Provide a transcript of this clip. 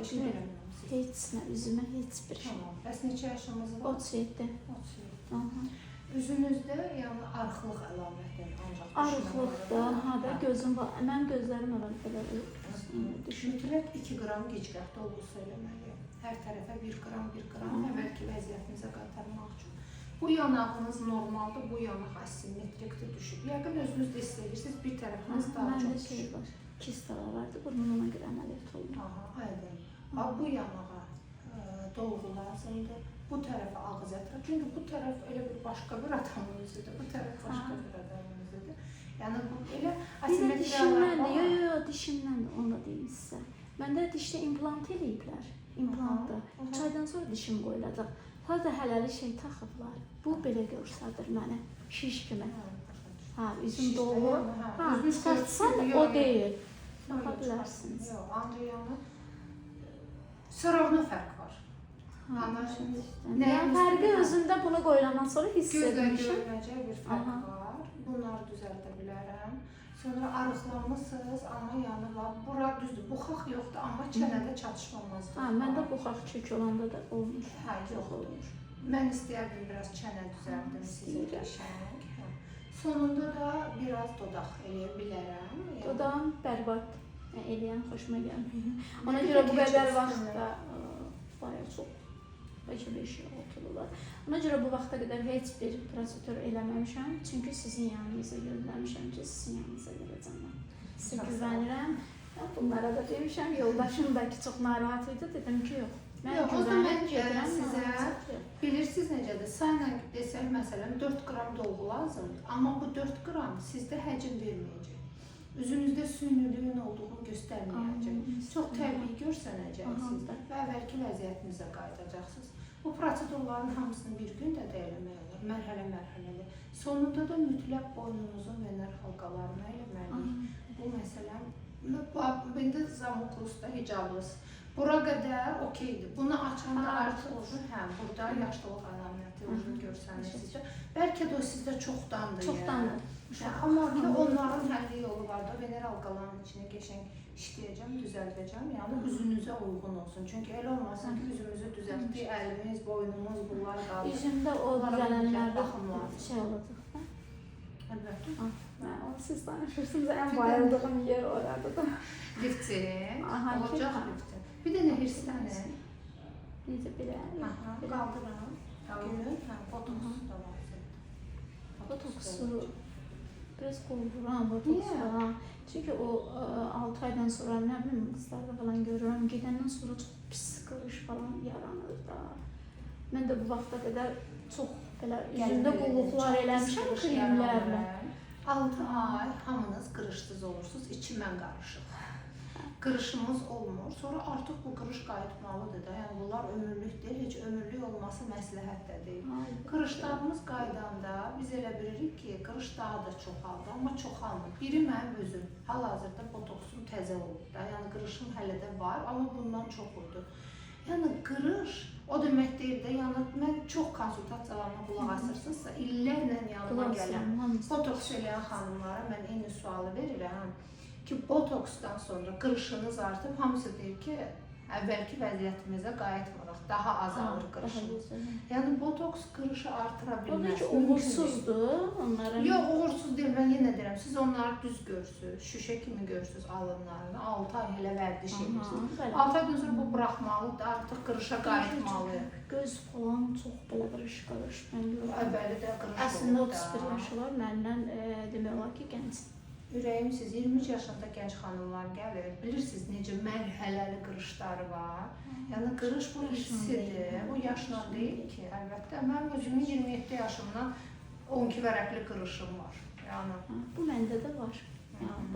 Heç nə, üzümə heç bir şey. Tamam. Bəs neçə yaşımız var? 37. 37. Üzünüzdə yəni arıqlıq əlamətləri ancaq Arıqlıqda, da gözüm var. Mənim gözlərim var belə düşür. Mütləq 2 qram gecgah dolgusu eləməliyəm. Hər tərəfə 1 qram əvvəlki vəziyyətinizə qaytarmaq üçün. Bu yanağınız normaldır, bu yanaq asimetrikdir düşüb. Yəqin özünüz də istəyirsiniz, bir tərəfiniz daha çox düşüb. Məndə var, kistalar vardı, bunun ona görə əməliyyat oldu. Aha, aydın. Bu yanağa dolğu lazımdır, bu tərəfə ağız ətrafı. Çünki bu tərəf elə bir başqa bir adamın üzüdür, bu tərəf başqa bir adamın üzüdür. Yəni bu elə asimetriyalar var. Yox, dişimdəndir, onu da deyim sizə. Məndə dişdə implant eləyiblər, implantdır. 3 aydan sonra dişim qoyulacaq. Hətta hələli şey taxıblar. Bu belə göstərir mənə, şiş kimi. Üzüm dolğu. Çıxartsan o deyil. Baxa bilərsiniz. Yox, ancaq yəni sıravna fərq var. Yəni fərqi özündə bunu qoyulandan sonra hiss etmişəm. Gözlə görünəcək bir fərq var. Bunları düzəldə bilərəm. Sonra arıqlanmısınız, amma yanı var. Bura düzdür, buxaq yoxdur, amma çənədə çatışmamazdır. Məndə buxaq çök olanda da olmuş. Yox olmuş. Mən istəyərdim biraz çənə düzəldim sizə qəşəng. Sonunda da biraz dodaq eləyə bilərəm. Dodağım bərbad. Eləyən xoşuma gəlmir. Ona görə bu qədər vaxtda bayağı çox bəlkə 5 il otururlar. Ona görə bu vaxta qədər heç bir prosedur eləməmişəm. Çünki sizin yanınıza gözləmişəm ki, sizin yanınıza gələcəm mən. Sizə güvənirəm. Bunlara da demişəm, yoldaşım bəlkə çox narahat idi. Dedim ki, yox. Yox, o zaman sizə bilirsiniz necədir? Sayla desək, məsələn, 4 qram dolğu lazımdır. Amma bu 4 qram sizdə həcm verməyəcək. Üzünüzdə süynülüyün olduğunu göstərməyəcək. Çox təbii görsənəcəksiniz və əvvəlki vəziyyətinizə qayıdacaqsınız. Bu prosedurların hamısını bir gündə də eləmək olur, mərhələ-mərhələli. Sonunda da mütləq boynunuzun vener halqalarına eləməliyik. Bu məsələn, indi Zamoklusda hicablısınız. Bura qədər okeydir. Bunu açanda artıq uzun, burada yaşlılıq əlaməti uzun görsənirsiniz. Bəlkə də o sizdə çoxdandır. Çoxdandır. Amma onların həlli yolu var da, vener halqaların içine qəşəng işləyəcəm, düzəldəcəm. Yəni üzünüzə uyğun olsun. Çünki elə olmasın ki, üzümüzü düzəltdik, əlimiz, boynumuz, bunlar qaldı. Üzümdə o düzələnlərdə şey olacaq da. Əlbəttə. Siz danışırsınız, ən bayıldığım yer oradır. Liftin, olacaq liftin. Bir də nə hirslənir? Necə belə? Qaldırın. Botoksu da var. Botoksu biraz qorxuram, botoksu. Çünki o 6 aydan sonra nə bilim qızlarda falan görürəm, gedəndən sonra çox pis qırış falan yaranır da. Mən də bu vaxta qədər çox belə üzümdə qulluqlar eləmişəm kremlərlə. 6 ay hamınız qırışsız olursunuz, içimən qarışıq. Qırışımız olmur, sonra artıq bu qırış qayıtmalıdır da, yəni bunlar ömürlük deyil, heç ömürlük olması məsləhət də deyil. Qırışlarımız qaydanda biz elə bilirik ki, qırış daha da çoxaldı, amma çoxalmır. Biri mənim özüm, hal-hazırda botoksum təzə oldu da, yəni qırışım hələ də var, amma bundan çox oldu. Yəni qırış o demək deyil də, yəni mən çox konsultasiyalarına qulaq asırsınızsa, illərlə yanıma gələn botoks eləyən xanımlara mən eyni sualı verirəm. Ki, botoksdan sonra qırışınız artıb, hamısı deyir ki, əvvəlki vəziyyətimizə qayıtmırıq, daha azalır qırışımız. Yəni, botoks qırışı artıra bilməz. O da ki, uğursuzdur onların. Yox, uğursuz deyil, mən yenə deyirəm, siz onları düz görürsünüz, şüşə kimi görürsünüz alınlarını, 6 ay hələ vərdiş edirsiniz. 6 aydan sonra bu buraxmalıdır, artıq qırışa qayıtmalı. Göz falan çox belə qırış, mən görürəm. Əvvəli də qırış olur da. Əslində 31 yaşı var, məndən demək olar ki, gənc. Ürəyimsiz 23 yaşında gənc xanımlar gəlir, bilirsiniz necə mərhələli qırışları var. Yəni qırış bu hissidir, bu yaşla deyil ki, əlbəttə. Mənim özümün 27 yaşımdan 12 vərəqli qırışım var. Bu məndə də var.